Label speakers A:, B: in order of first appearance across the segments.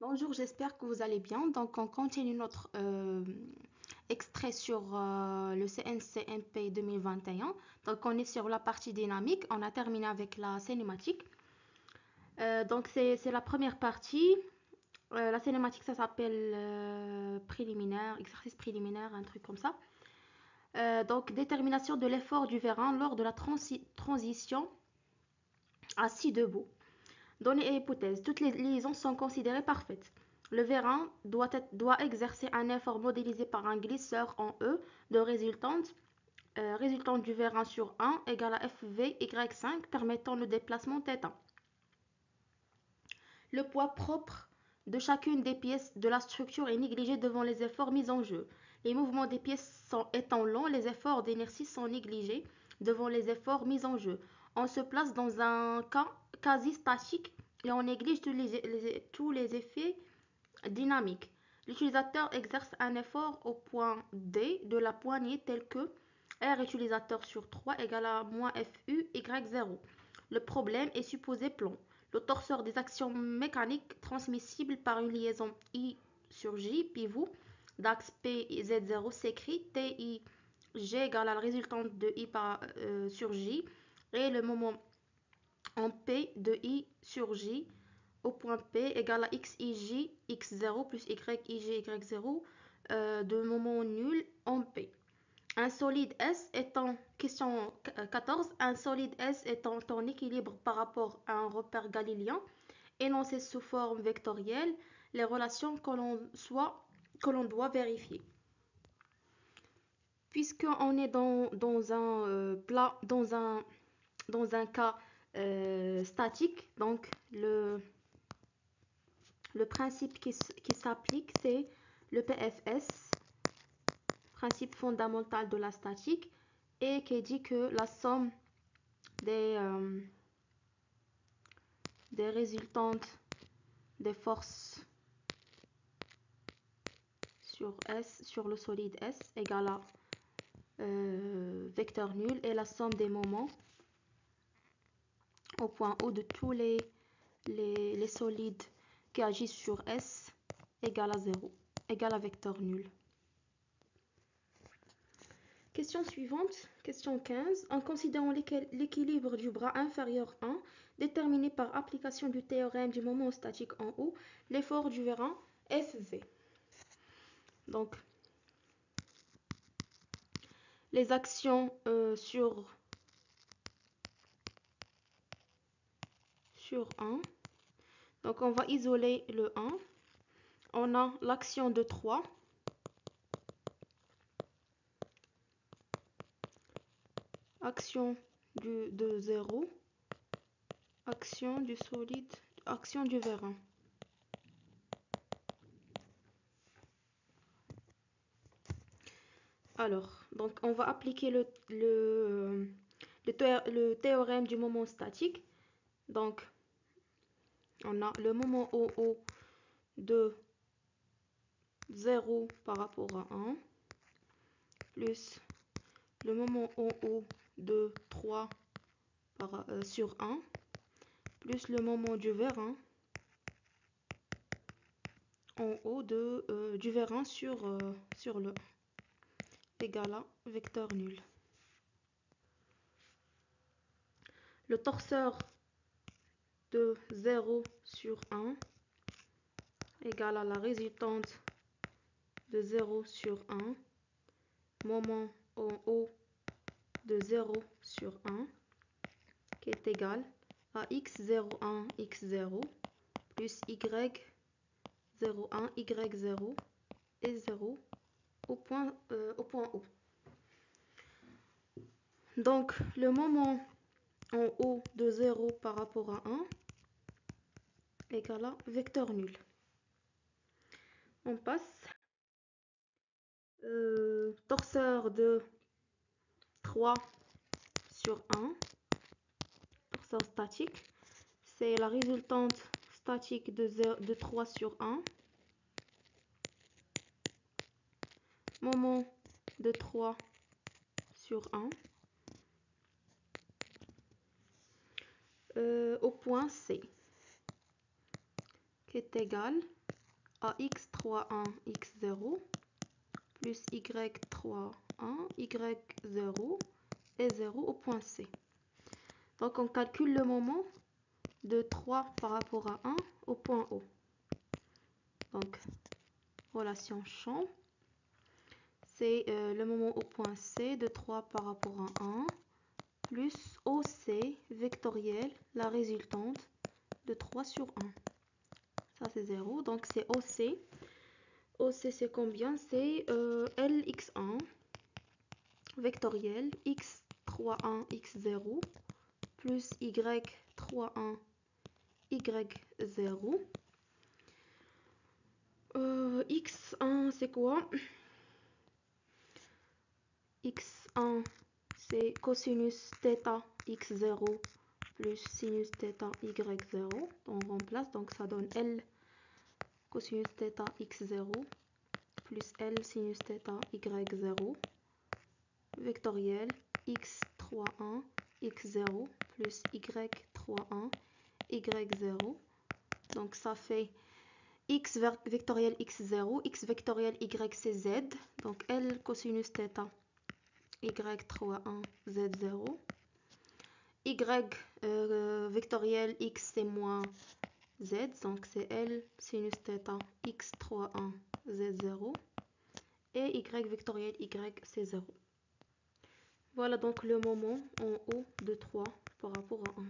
A: Bonjour, j'espère que vous allez bien. Donc, on continue notre extrait sur le CNCMP 2021. Donc, on est sur la partie dynamique. On a terminé avec la cinématique. Donc, c'est la première partie. La cinématique, ça s'appelle préliminaire, exercice préliminaire, un truc comme ça. Donc, détermination de l'effort du vérin lors de la transition assis debout. Données et hypothèses. Toutes les liaisons sont considérées parfaites. Le vérin doit exercer un effort modélisé par un glisseur en E de résultante du vérin sur 1 égale à FV Y5 permettant le déplacement θ. Le poids propre de chacune des pièces de la structure est négligé devant les efforts mis en jeu. Les mouvements des pièces étant lents, les efforts d'inertie sont négligés devant les efforts mis en jeu. On se place dans un cas quasi statique et on néglige tous les effets dynamiques. L'utilisateur exerce un effort au point D de la poignée tel que R utilisateur sur 3 égale à moins FU Y0. Le problème est supposé plomb. Le torseur des actions mécaniques transmissibles par une liaison I sur J pivot d'axe P Z0 s'écrit TI G égale à la résultante de I sur J et le moment en P de I sur J au point P égale à XIJ X0 plus YIJ Y0 de moment nul en P. Un solide S étant, question 14, un solide S étant en équilibre par rapport à un repère galiléen, énoncé sous forme vectorielle, les relations que l'on doit vérifier. Puisqu'on est dans un cas statique, donc le principe qui s'applique, c'est le PFS, principe fondamental de la statique, et qui dit que la somme des résultantes des forces sur S, sur le solide S, égale à vecteur nul, et la somme des moments au point O de tous les solides qui agissent sur S égale à 0, égale à vecteur nul. Question suivante, question 15. En considérant l'équilibre du bras inférieur 1, déterminé par application du théorème du moment statique en haut, l'effort du vérin FV. Donc, les actions sur 1. Donc, on va isoler le 1. On a l'action de 3. Action de 0. Action du solide. Action du vérin. Alors, donc on va appliquer le théorème du moment statique. Donc, on a le moment OO de 0 par rapport à 1, plus le moment OO de 3 sur 1, plus le moment du vérin en haut du vérin sur le 1, égal à vecteur nul. Le torseur de 0 sur 1 égale à la résultante de 0 sur 1, moment en haut de 0 sur 1, qui est égal à x01 x0 plus y01 y0 et 0 au point O. Donc, le moment en haut de 0 par rapport à 1 égale à vecteur nul. On passe. Torseur de 3 sur 1, torseur statique, c'est la résultante statique de 3 sur 1, moment de 3 sur 1, au point C, qui est égal AX3, 1, X0 plus Y3, 1, Y0 et 0 au point C. Donc on calcule le moment de 3 par rapport à 1 au point O. Donc relation champ, c'est le moment au point C de 3 par rapport à 1 plus OC vectoriel, la résultante de 3 sur 1. Ça c'est 0, donc c'est OC. OC c'est combien? C'est LX1 vectoriel X31 X0 plus Y31 Y0. X1 c'est quoi? X1 c'est cosinus θ X0 plus sinus θ Y0. On remplace, donc ça donne L cosinus θ X0 plus L sinus θ Y0 vectoriel X31 X0 plus Y31 Y0. Donc ça fait X vectoriel X0, X vectoriel Y c'est Z. Donc L cosinus θ Y31 Z0. Y vectoriel X c'est moins Z, donc c'est L sinus θ X31 Z0. Et Y vectoriel Y c'est 0. Voilà donc le moment en haut de 3 par rapport à 1.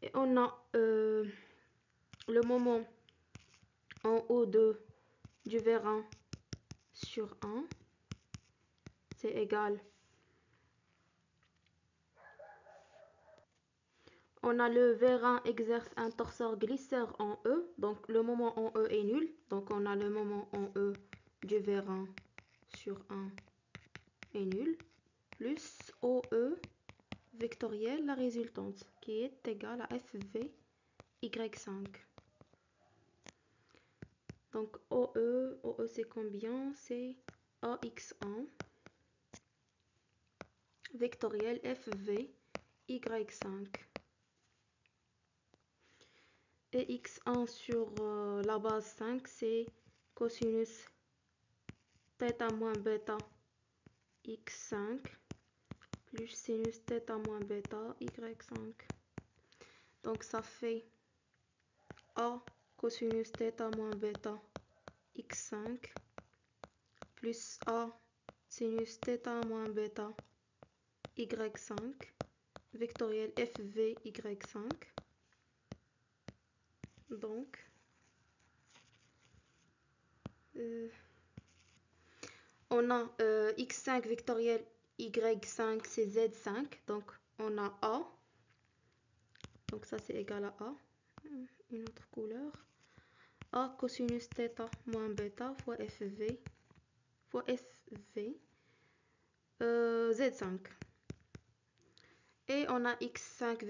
A: Et on a le moment en haut du vérin sur 1. C'est égal. On a le vérin exerce un torseur glisseur en E. Donc le moment en E est nul. Donc on a le moment en E du vérin sur 1 est nul. Plus OE vectoriel, la résultante, qui est égale à FV Y5. Donc OE c'est combien? C'est AX1 vectoriel FV Y5. Et X1 sur la base 5, c'est cosinus θ moins bêta X5 plus sinus θ moins bêta Y5. Donc ça fait A cosinus θ moins bêta X5 plus A sinus θ moins bêta Y5 vectoriel FV Y5. Donc on a X5 vectoriel Y5 c'est Z5. Donc on a A. Donc ça c'est égal à A. Une autre couleur. A cosinus θ moins bêta fois FV fois FV Z5. Et on a Y5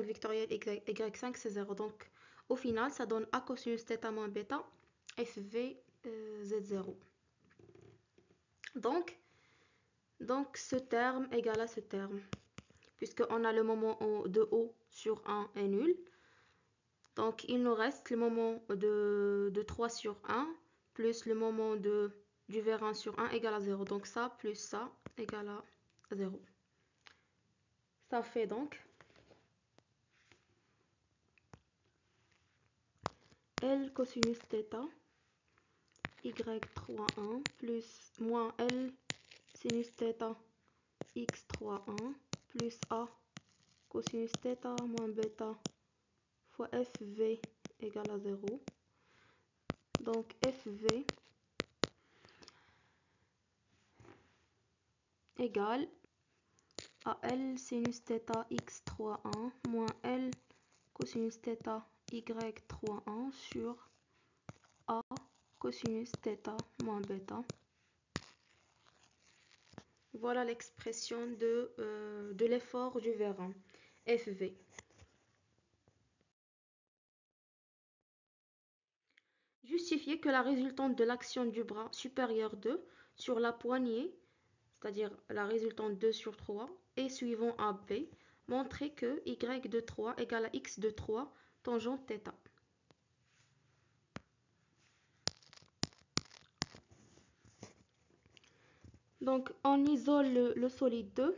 A: vectoriel Y5 c'est 0. Donc au final ça donne A cosinus θ moins bêta FV Z0. Donc ce terme égale à ce terme. Puisqu'on a le moment de O sur 1 est nul. Donc il nous reste le moment de 3 sur 1 plus le moment du vérin sur 1 égale à 0. Donc ça plus ça égale à 0. Ça fait donc L cosinus θ Y31 plus moins L sinus θ X31 plus A cosinus θ moins bêta fois FV égale à 0. Donc FV égale à L sinus θ X31 moins L cosinus θ Y31 sur A cosinus θ moins bêta. Voilà l'expression de l'effort du vérin, FV. Justifier que la résultante de l'action du bras supérieur 2 sur la poignée, c'est-à-dire la résultante 2 sur 3, et suivant AB, montrer que y de 3 égale à x de 3 tangente θ. Donc, on isole le solide 2.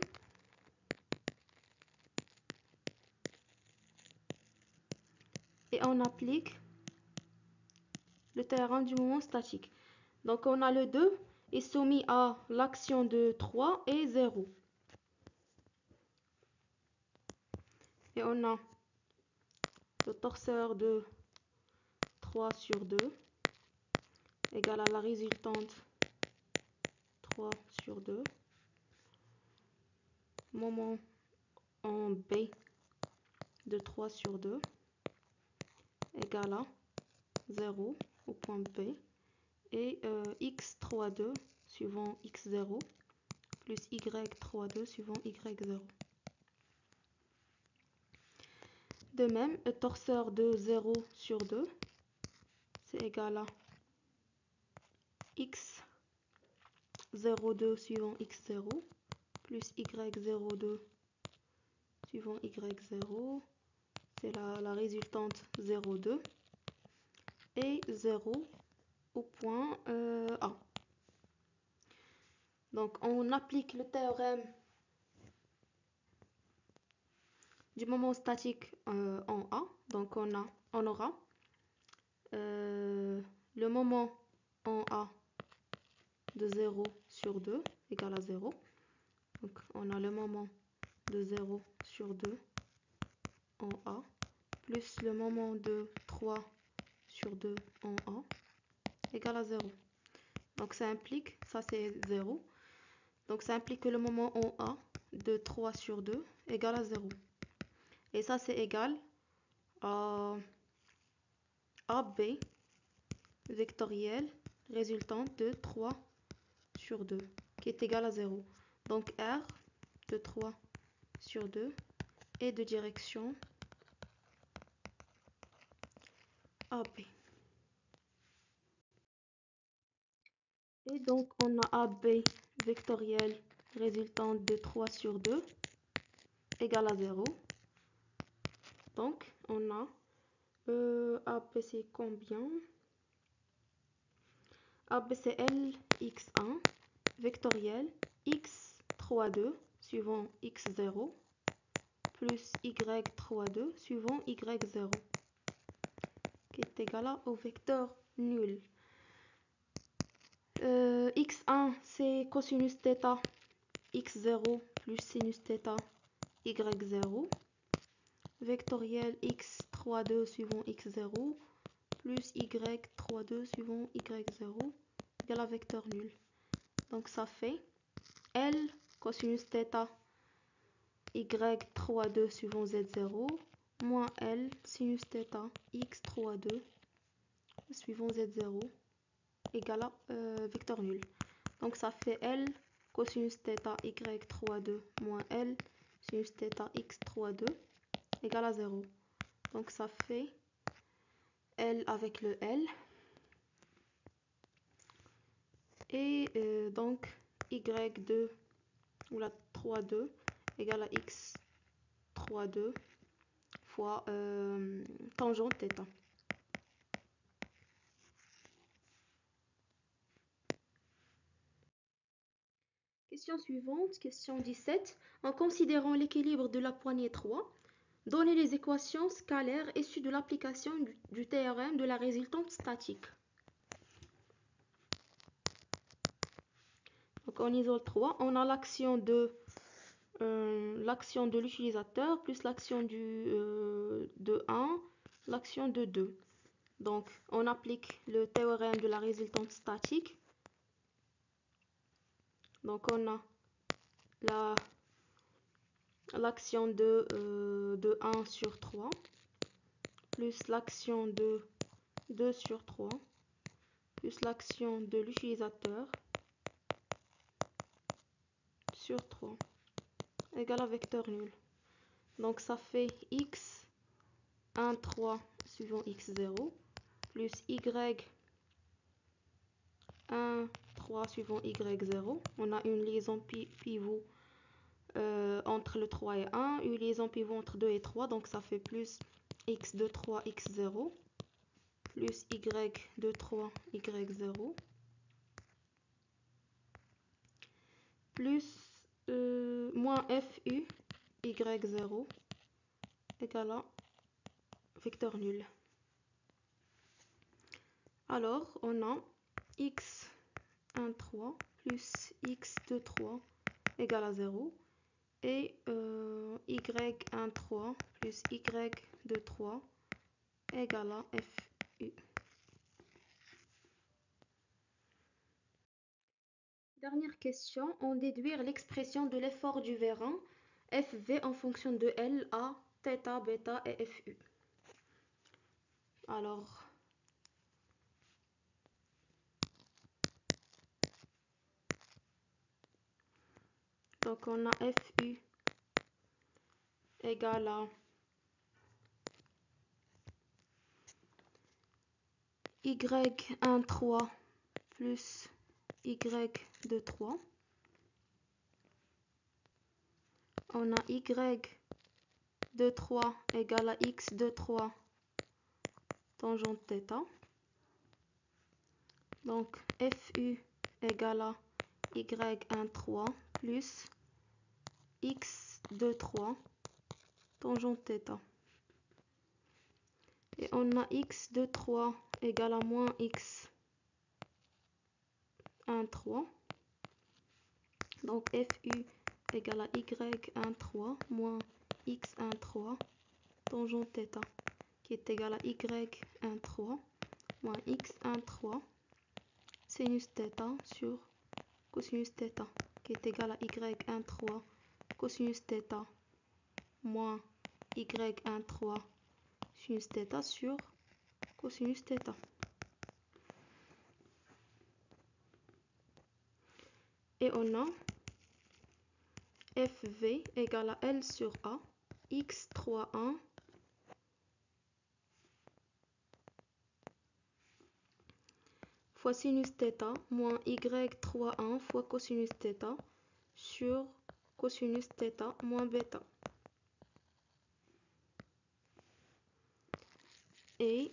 A: Et on applique le théorème du moment statique. Donc, on a le 2 est soumis à l'action de 3 et 0. Et on a le torseur de 3 sur 2 égale à la résultante 3 sur 2. Moment en B de 3 sur 2 égale à 0 au point B. Et x 3,2 suivant x0 plus y 3,2 suivant y0. De même, le torseur de 0 sur 2, c'est égal à x 0,2 suivant x0 plus y0,2 suivant y0. C'est la résultante 0,2 et 0 au point A. Donc, on applique le théorème du moment statique en A. Donc, on aura le moment en A de 0 sur 2 égale à 0. Donc, on a le moment de 0 sur 2 en A plus le moment de 3 sur 2 en A égale à 0. Donc, ça implique, ça c'est 0. Donc, ça implique que le moment en A de 3 sur 2 égale à 0. Et ça, c'est égal à AB vectoriel résultante de 3 sur 2 qui est égal à 0. Donc, R de 3 sur 2 est de direction AB. Et donc, on a AB vectoriel résultante de 3 sur 2 égale à 0. Donc, on a AB c'est combien? AB c'est LX1 vectoriel x 3,2 suivant x0 plus y3,2 suivant y0 qui est égal au vecteur nul. X1 c'est cosinus θ x0 plus sinus θ y0 vectoriel x3,2 suivant x0 plus y3,2 suivant y0 égale à vecteur nul. Donc ça fait L cosinus θ y3,2 suivant z0 moins L sinus θ x3,2 suivant z0 égale à vecteur nul. Donc ça fait L cosinus θ y3,2 moins L sinus θ x3,2 égale à 0. Donc ça fait L avec le L. Et donc y2 ou la 3,2 égale à x3,2 fois tangente θ. Question suivante, question 17. En considérant l'équilibre de la poignée 3, donnez les équations scalaires issues de l'application du théorème de la résultante statique. Donc on isole 3, on a l'action de l'utilisateur plus l'action de 1, l'action de 2. Donc on applique le théorème de la résultante statique. Donc on a l'action de 1 sur 3 plus l'action de 2 sur 3 plus l'action de l'utilisateur sur 3 égale à vecteur nul. Donc ça fait x 1, 3 suivant x0 plus y 1, 3 suivant y0. On a une liaison pivot entre le 3 et 1, une liaison pivot entre 2 et 3, donc ça fait plus x de 3, x0, plus y de 3, y0, plus moins fu, y0, égale à vecteur nul. Alors, on a x1,3 plus x2,3 égale à 0. Et y1,3 plus y2,3 égale à fu. Dernière question, on déduire l'expression de l'effort du vérin Fv en fonction de L, A, θ, β et Fu. Alors, donc on a Fu égale à y1,3 plus y2,3. On a y2,3 égale à x2,3 tangente θ. Donc Fu égale à y1,3 plus x2,3 tangente θ. Et on a x2,3 égale à moins x1,3. Donc Fu égale à y1,3 moins x1,3 tangente θ, qui est égal à y1,3 moins x1,3 sinus θ sur cosinus θ, qui est égal à y1,3 cosinus θ moins y1,3 sinus θ sur cosinus θ. Et on a Fv égale à L sur A, x31 fois sinus θ moins y31 fois cosinus θ sur cosinus θ moins bêta. Et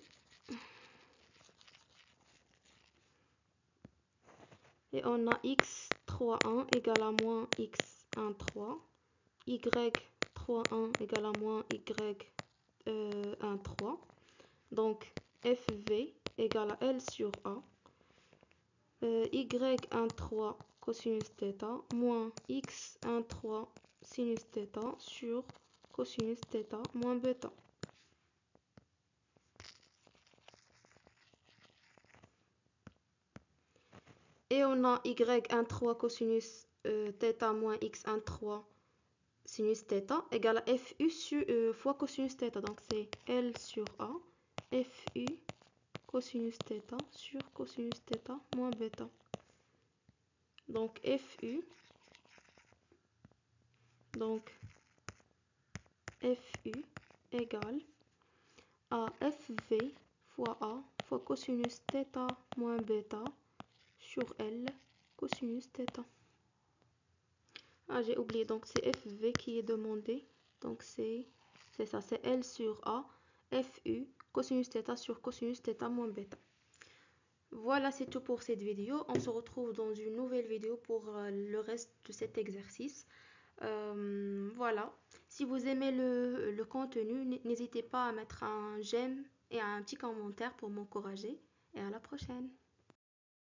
A: on a x31 égale à moins x13, y31 égale à moins y13. Donc Fv égale à L sur A, y13 cosinus θ moins x13 sinus θ sur cosinus θ moins bêta. Et on a y13 cosinus θ moins x13 sinus θ égale à Fu fois cosinus θ. Donc c'est L sur A, Fu cosinus θ sur cosinus θ moins bêta. Donc Fu égale à Fv fois A fois cosinus θ moins bêta sur L cosinus θ. Ah, j'ai oublié, donc c'est Fv qui est demandé. Donc c'est ça, c'est L sur A, Fu cosinus θ sur cosinus θ moins bêta. Voilà, c'est tout pour cette vidéo. On se retrouve dans une nouvelle vidéo pour le reste de cet exercice. Voilà. Si vous aimez le contenu, n'hésitez pas à mettre un j'aime et un petit commentaire pour m'encourager. Et à la prochaine.